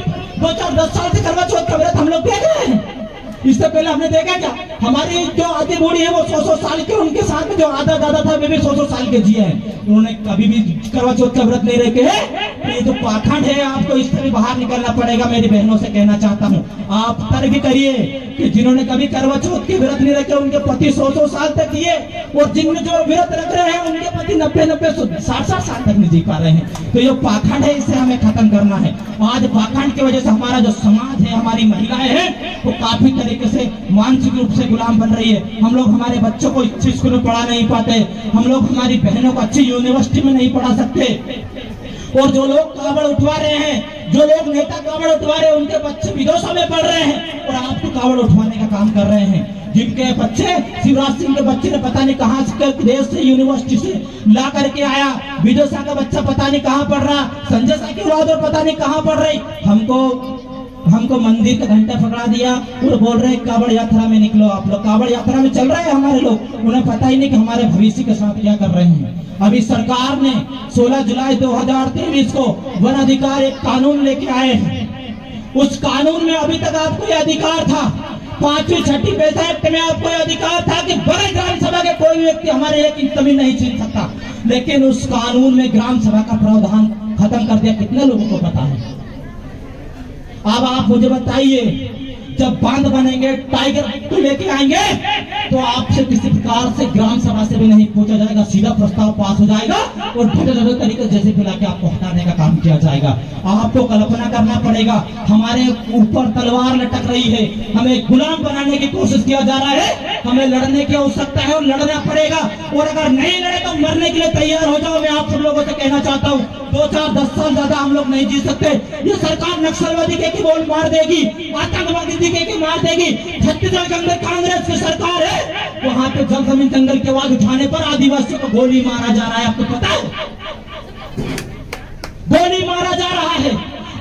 10 साल से करवा चौथ का व्रत हम लोग देख रहे हैं। इससे पहले हमने देखा क्या, हमारी जो आदि बूढ़ी है वो 100 साल के, उनके साथ में जो आधा दादा था वे भी 100 साल के जिए हैं, उन्होंने कभी भी करवा चौथ का व्रत नहीं रखे हैं। ये जो पाखंड है आपको इससे भी बाहर निकलना पड़ेगा। मेरी बहनों से कहना चाहता हूँ, आप तर्क करिए कि जिन्होंने कभी करवा चौथ के व्रत नहीं रखे उनके पति 100 साल तक जिए, और जिन जो व्रत रख रहे हैं उनके पति 90 60 साल तक नहीं जी पा रहे हैं। तो ये पाखंड है, इसे हमें खत्म करना है। आज पाखंड की वजह से हमारा जो समाज है, हमारी महिलाएं हैं, वो काफी तरीके से मानसिक रूप से गुलाम बन रही है। हम लोग हमारे बच्चों को अच्छे स्कूल में पढ़ा नहीं पाते, हम लोग हमारी बहनों को अच्छी यूनिवर्सिटी में नहीं पढ़ा सकते, और जो लोग कावड़ उठवा रहे हैं, जो लोग नेता कावड़ उठवा रहे हैं, उनके बच्चे विदेशों में पढ़ रहे हैं और आप तो कावड़ उठवाने का काम कर रहे हैं। जिनके बच्चे, शिवराज सिंह के बच्चे ने पता नहीं कहां से देश से यूनिवर्सिटी से ला करके आया, विदेशा का बच्चा पता नहीं कहां पढ़ रहा, संजय सा की औलाद और पता नहीं कहां पढ़ रही। हमको मंदिर का घंटा पकड़ा दिया और बोल रहे कावड़ यात्रा में निकलो। आप लोग कावड़ यात्रा में चल रहे हैं हमारे लोग, उन्हें पता ही नहीं कि हमारे भविष्य के साथ क्या कर रहे हैं। अभी सरकार ने 16 जुलाई 2023 को वन अधिकार एक कानून लेके आए हैं। उस कानून में अभी तक आपको यह अधिकार था, 5वीं 6वीं पैसा एक्ट में आपको यह अधिकार था कि बड़े ग्राम सभा के कोई व्यक्ति हमारे 1 इंच जमीन नहीं छीन सकता, लेकिन उस कानून में ग्राम सभा का प्रावधान खत्म कर दिया। कितने लोगों को पता है? अब आप मुझे बताइए, जब बांध बनेंगे, टाइगर को लेके आएंगे, तो आपसे किसी प्रकार से ग्राम सभा से भी नहीं पूछा जाएगा, सीधा प्रस्ताव पास हो जाएगा और ढंग तरीके जैसे फैला के आपको हटाने का काम किया जाएगा। आपको कल्पना करना पड़ेगा, हमारे ऊपर तलवार लटक रही है, हमें गुलाम बनाने की कोशिश किया जा रहा है, हमें लड़ने की आवश्यकता है और लड़ना पड़ेगा। और अगर नहीं लड़े तो मरने के लिए तैयार हो जाओ। मैं आप सब लोगों से कहना चाहता हूँ, 2 4 10 साल ज्यादा हम लोग नहीं जी सकते। ये सरकार नक्सलवादी के बोल मार देगी, आतंकवादी के मार देगी। छत्तीसगढ़ के अंदर कांग्रेस की सरकार है, वहां पे जल जमीन जंगल की आवाज उठाने पर आदिवासियों को गोली मारा जा रहा है। आपको पता है? गोली मारा जा रहा है,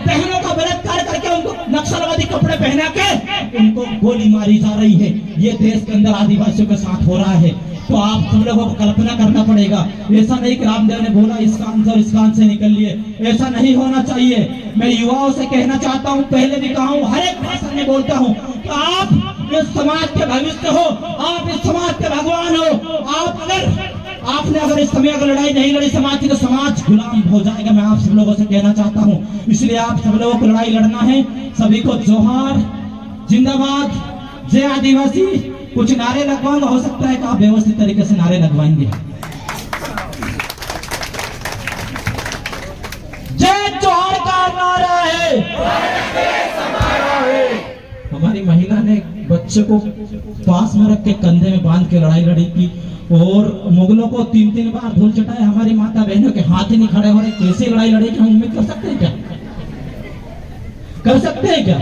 बहनों का बलात्कार करके उनको नक्सलवादी कपड़े पहना के उनको गोली मारी जा रही है। ये देश के अंदर आदिवासियों के साथ हो रहा है। तो आप सब लोगों को कल्पना करना पड़ेगा। ऐसा नहीं कि रामदेव ने बोला इस कान से और इस कान से निकल लिए, ऐसा नहीं होना चाहिए। मैं युवाओं से कहना चाहता हूँ, पहले भी कहा हूँ, हर एक भाषण में बोलता हूँ कि आप इस समाज के भविष्य हो, आप इस समाज के भगवान हो। आपने अगर इस समय अगर लड़ाई नहीं लड़ी समाज की, तो समाज गुलाम हो जाएगा। मैं आप सब लोगों से कहना चाहता हूँ, इसलिए आप सब लोगों को लड़ाई लड़ना है। सभी को जोहार, जिंदाबाद, जय आदिवासी। कुछ नारे लगवाऊंगा, हो सकता है कि आप व्यवस्थित तरीके से नारे लगवाएंगे। जय जोहार का नारा है। हमारी महिला ने बच्चे को पास में रख के कंधे में बांध के लड़ाई लड़ी की और मुगलों को 3 बार धूल चटाया। हमारी माता बहनों के हाथ ही नहीं खड़े हो रहे, कैसे लड़ाई लड़ेगी? हम उम्मीद कर सकते हैं क्या? कर सकते हैं क्या?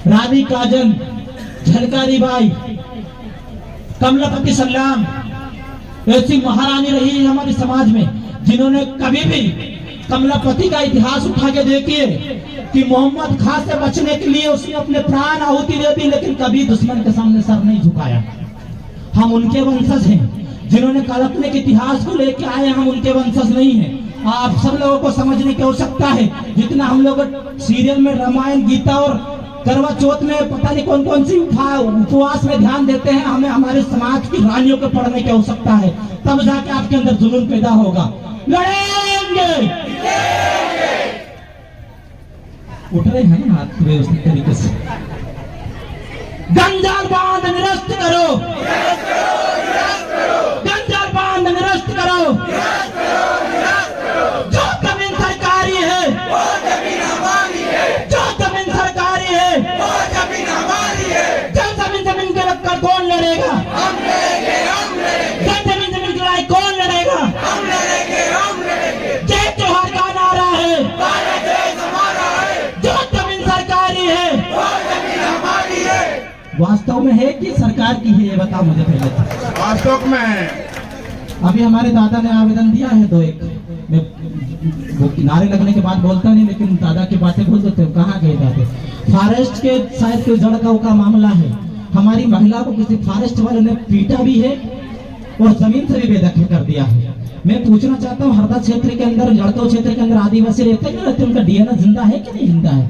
रानी काजन, झलकारी बाई, कमलापति सल्लाम ऐसी महारानी रही है हमारे समाज में, जिन्होंने कभी भी कमलापति का इतिहास उठा के देखिए कि मोहम्मद खां से बचने के लिए उसने अपने प्राण आहुति दे दी, लेकिन कभी दुश्मन के सामने सर नहीं झुकाया। हम उनके वंशज हैं, जिन्होंने काल्पनिक इतिहास को लेकर आए, हम उनके वंशज नहीं हैं। आप सब लोगों को समझने की आवश्यकता है। जितना हम लोग सीरियल में रामायण, गीता और करवा चौथ में पता नहीं कौन कौन सी उपवास में ध्यान देते हैं, हमें हमारे समाज की रानियों को पढ़ने की आवश्यकता है, तब जाके आपके अंदर जुनून पैदा होगा। लड़ेंगे। उठ रहे हैं ना हाथ व्यवस्थित तरीके से। जंजाल बांध निरस्त करो, जंजाल बांध निरस्त करो। जो जमीन सरकारी है, वो जमीन हमारी है। जो जमीन सरकारी है, वो जमीन हमारी है। जमीन के लड़कर कौन लड़ेगा? हम लड़ेंगे, हम लड़ेंगे। जमीन की लड़ाई कौन लड़ेगा? हम लड़ेंगे, हम लड़ेंगे। जय जोहार का नारा है, भारत देश हमारा है। जो जमीन सरकारी है, वो जमीन हमारी है। वास्तव में है कि सरकार की है, ये बताओ मुझे पहले। वास्तव में है। अभी हमारे दादा ने आवेदन दिया है 2-1, मैं वो किनारे लगने के बाद बोलता नहीं, लेकिन दादा की बातें बोल देते हो। कहाँ गए दादा? फॉरेस्ट के शायद कोई जड़गांव का मामला है, हमारी महिला को किसी फॉरेस्ट वाले ने पीटा भी है और जमीन से भी बेदखल कर दिया है। मैं पूछना चाहता हूँ, हरदा क्षेत्र के अंदर, जड़गांव क्षेत्र के अंदर आदिवासी रहते हैं, उनका डीएनए जिंदा है कि नहीं जिंदा है?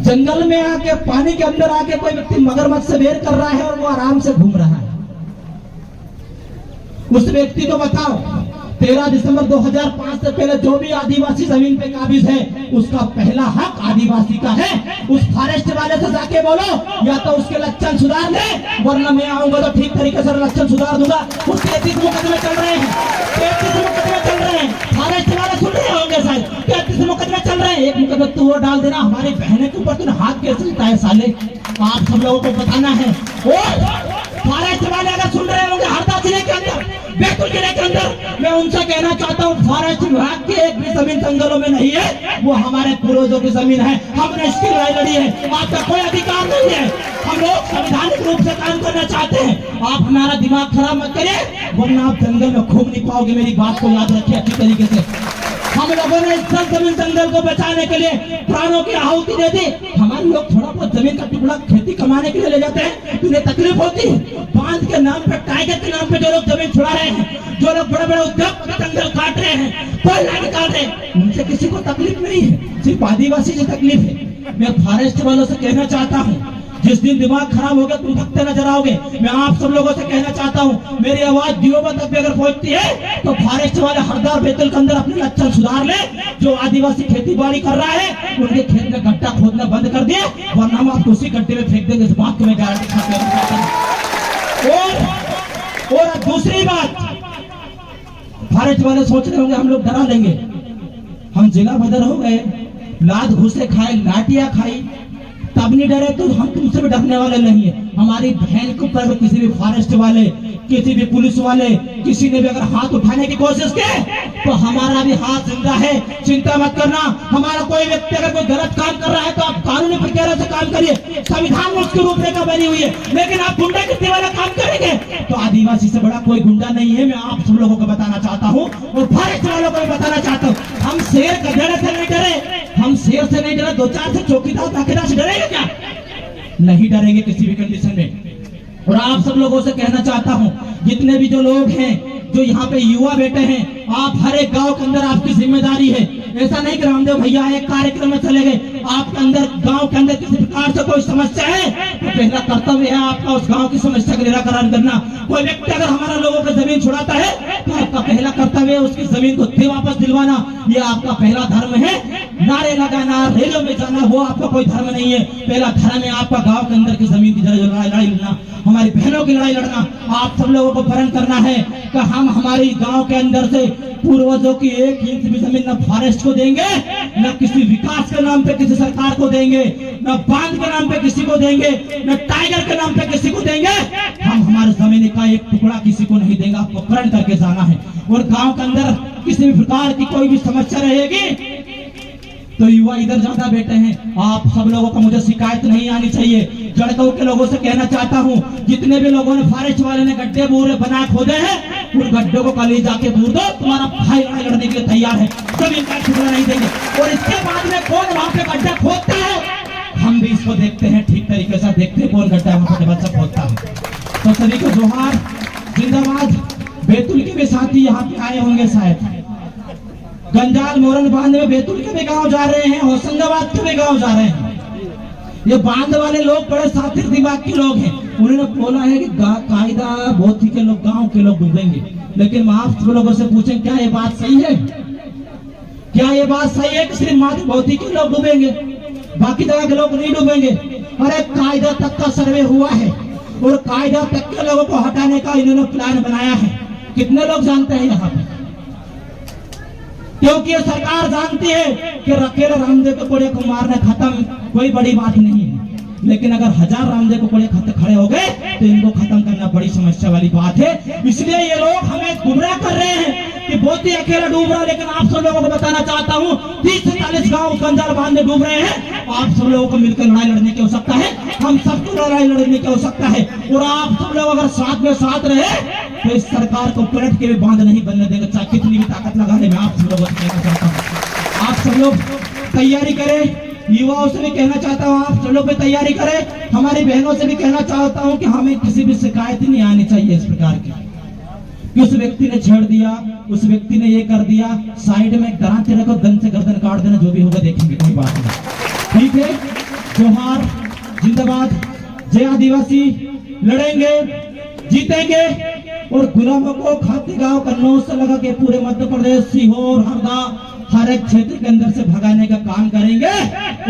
जंगल में आके पानी के अंदर आके कोई व्यक्ति मगरमच्छ से बेर कर रहा है और वो आराम से घूम रहा है। उस व्यक्ति को बताओ 13 दिसंबर 2005 से पहले जो भी आदिवासी जमीन पे काबिज है उसका पहला हक आदिवासी का है। उस फॉरेस्ट वाले से जाके बोलो या तो उसके लक्षण सुधार ले, वरना मैं आऊंगा तो ठीक तरीके से लक्षण सुधार दूंगा। उस 33 मुकदमे चल रहे हैं, 33 मुकदमे चल रहे हैं। फॉरेस्ट वाले सुन रहे होंगे शायद, 33 मुकदमे चल रहे हैं। एक मुकदमा तू वो डाल देना, हमारी बहने के ऊपर तूने हाथ कैसे उठाया साले, आप सब लोगों को बताना है। और फॉरेस्ट वाले अगर सुन रहे होंगे हरदा जिले के अंदर, बैतूल जिले के अंदर, मैं उनसे कहना चाहता हूँ फॉरेस्ट विभाग की एक भी जमीन जंगलों में नहीं है, वो हमारे पूर्वजों की जमीन है। हमने इसकी लड़ाई लड़ी है, आपका कोई अधिकार नहीं है। हम लोग संवैधानिक रूप से काम करना चाहते हैं। आप हमारा दिमाग खराब मत करिए, वरना आप जंगल में घूम नहीं पाओगे। मेरी बात को याद रखिए अच्छी तरीके से। हम लोगों ने इस जमीन जंगल को बचाने के लिए प्राणों की आहुति दे दी। हमारे लोग थोड़ा बहुत जमीन का टुकड़ा खेती कमाने के लिए ले जाते हैं, उन्हें तकलीफ होती है। बांध के नाम पे, टाइगर के नाम पे जो लोग जमीन छुड़ा रहे हैं, जो लोग बड़े बड़े उद्योग जंगल काट रहे हैं, कोयला निकाल रहे हैं, उनसे किसी को तकलीफ नहीं है, सिर्फ आदिवासी से तकलीफ है। मैं फॉरेस्ट वालों से कहना चाहता हूँ, जिस दिन दिमाग खराब हो गया तुम थकते नजर आओगे। मैं आप सब लोगों से कहना चाहता हूँ, मेरी आवाज दियोबा तक भी अगर पहुंचती है तो फॉरेस्ट वाले हरदा और बैतूल के अंदर अपने लक्षण सुधार ले। जो आदिवासी खेती बाड़ी कर रहा है उनके खेत में गड्ढा खोदना बंद कर दिए, वरना हम आपको उसी गड्ढे में फेंक देंगे। इस बात को मैं गारंटी देता हूं। और दूसरी बात, फॉरेस्ट वाले सोच रहे होंगे हम लोग डरा लेंगे। हम जिला बदर हो गए, लात घुसे खाए, लाठियां खाई, तब नहीं डरे तो हम तुमसे भी डरने वाले नहीं है। हमारी बहन के ऊपर किसी भी फॉरेस्ट वाले, किसी भी पुलिस वाले, किसी ने भी अगर हाथ उठाने की कोशिश की तो हमारा भी हाथ जिंदा है, चिंता मत करना। हमारा कोई व्यक्ति अगर कोई गलत काम कर रहा है तो आप कानूनी प्रक्रिया से काम करिए, संविधान में उसकी रूपरेखा बनी हुई है। लेकिन आप गुंडागिरी वाला काम करेंगे तो आदिवासी से बड़ा कोई गुंडा नहीं है। मैं आप सब लोगों को बताना चाहता हूँ और फॉरेस्ट वालों को भी बताना चाहता हूँ, हम शेर गधेड़े से नहीं डरे, हम शेर से नहीं डरे, 2-4 से चौकीदार ताकेदार से डरेंगे क्या? नहीं डरेंगे किसी भी कंडीशन में। और आप सब लोगों से कहना चाहता हूं, जितने भी जो लोग हैं, जो यहाँ पे युवा बेटे हैं, आप हर एक गांव के अंदर आपकी जिम्मेदारी है। ऐसा नहीं कि रामदेव भैया एक कार्यक्रम में चले गए, आपके अंदर गांव के अंदर किसी प्रकार से कोई समस्या है तो पहला कर्तव्य है आपका उस गांव की समस्या का निराकरण करना। कोई व्यक्ति अगर हमारा लोगों की जमीन छुड़ाता है तो आपका पहला कर्तव्य है उसकी जमीन को वापस दिलवाना। ये आपका पहला धर्म है। नारे लगाना, रेलों में जाना, वो आपका कोई धर्म नहीं है। पहला धर्म है आपका गाँव के अंदर की जमीन की लड़ाई लड़ना, हमारी बहनों की लड़ाई लड़ना। आप सब लोगों को प्रण करना है कि हम हमारी गांव के अंदर से पूर्वजों की 1 इंच भी जमीन न फॉरेस्ट को देंगे, न किसी विकास के नाम पे किसी सरकार को देंगे, न बांध के नाम पे किसी को देंगे, न टाइगर के नाम पे किसी को देंगे। हम हमारे जमीन का एक टुकड़ा किसी को नहीं देंगे। आपको प्रण करके जाना है। और गांव के अंदर किसी भी प्रकार की कोई भी समस्या रहेगी तो युवा इधर ज्यादा बैठे हैं, आप सब लोगों को मुझे शिकायत नहीं आनी चाहिए। जड़गांव के लोगों से कहना चाहता हूँ, जितने भी लोगों ने फॉरेस्ट वाले ने गड्ढे बूरे बना खोदे हैं, उन गड्ढों को कल जाके दूर दो। तुम्हारा भाई लड़ाई लड़ने के लिए तैयार है, जमीन का टुकड़ा नहीं देंगे। और इसके बाद में कौन वहां पे गड्ढा खोदता है हम भी इसको देखते हैं, ठीक तरीके से देखते हैं कौन गड्ढा वहां पे बच्चा खोदता है। तो सभी को जोहार, जिंदाबाद। बैतूल के भी साथी यहाँ पे आए होंगे शायद, गंजाल मोरन बांध में बैतूल के भी गांव जा रहे हैं, होशंगाबाद के भी गांव जा रहे हैं। ये बांध वाले लोग बड़े साथी दिमाग के लोग हैं। उन्होंने बोला है कि कायदा बोथी के लोग, गांव के लोग डूबेंगे। लेकिन आप सब लोगों से पूछें क्या ये बात सही है? क्या ये बात सही है कि सिर्फ मात्र बोथी के लोग डूबेंगे, बाकी जगह के लोग नहीं डूबेंगे? अरे कायदा तक का सर्वे हुआ है और कायदा तक के लोगों को हटाने का इन्होंने प्लान बनाया है। कितने लोग जानते हैं यहाँ पे? क्योंकि ये सरकार जानती है कि अकेले रामदेव के कोड़े को मारना खत्म कोई बड़ी बात नहीं है, लेकिन अगर 1000 रामदेव के कोड़े खड़े हो गए तो इनको खत्म करना बड़ी समस्या वाली बात है। इसलिए ये लोग हमें गुमराह कर रहे हैं कि बहुत ही अकेला डूब रहा है। लेकिन आप सब लोगों को बताना चाहता हूँ, 30 से 40 गाँव गंजाल बांध में डूब रहे हैं। आप सब लोगों को मिलकर लड़ाई लड़ने की आवश्यकता है, हम सबको लड़ाई लड़ने की आवश्यकता है। और आप सब लोग अगर साथ में साथ रहे तो इस सरकार को पलट के भी बांध नहीं बनने देंगे, चाहे कितनी भी ताकत लगा ले। मैं आप सब लोगों से कहना चाहता हूँ, आप सब लोग तैयारी करें। युवाओं से भी कहना चाहता हूँ, आप सब लोग भी तैयारी करें। हमारी बहनों से भी कहना चाहता हूँ कि हमें किसी भी शिकायत नहीं आनी चाहिए इस प्रकार की कि उस व्यक्ति ने छेड़ दिया, उस व्यक्ति ने ये कर दिया। साइड में डराते रखो, गन से गर्दन काट देना, जो भी होगा देखेंगे, कोई बात नहीं, ठीक है। जोहार, जिंदाबाद। जय आदिवासी, लड़ेंगे, जीतेंगे और गुलामों को खातीगांव कन्नौज से लगा के पूरे मध्य प्रदेश, सीहोर, हरदा, हर एक क्षेत्र के अंदर से भगाने का काम करेंगे।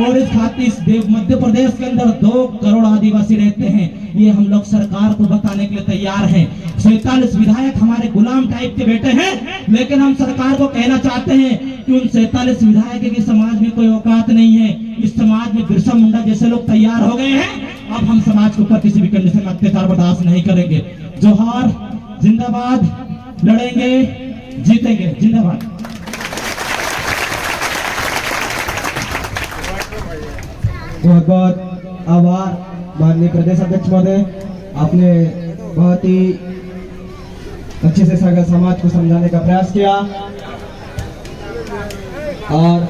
और इस खातिर मध्य प्रदेश के अंदर 2 करोड़ आदिवासी रहते हैं, ये हम लोग सरकार को बताने के लिए तैयार हैं। 47 विधायक हमारे गुलाम टाइप के बेटे हैं, लेकिन हम सरकार को कहना चाहते हैं कि उन 47 विधायक की समाज में कोई औकात नहीं है। इस समाज में बिरसा मुंडा जैसे लोग तैयार हो गए हैं। अब हम समाज के ऊपर किसी भी कंडीशन में अत्याचार बर्दाश्त नहीं करेंगे। जोहार, जिंदाबाद, लड़ेंगे, जीतेंगे, जिंदाबाद। बहुत बहुत आभार माननीय प्रदेश अध्यक्ष महोदय, आपने बहुत ही अच्छे से समाज को समझाने का प्रयास किया और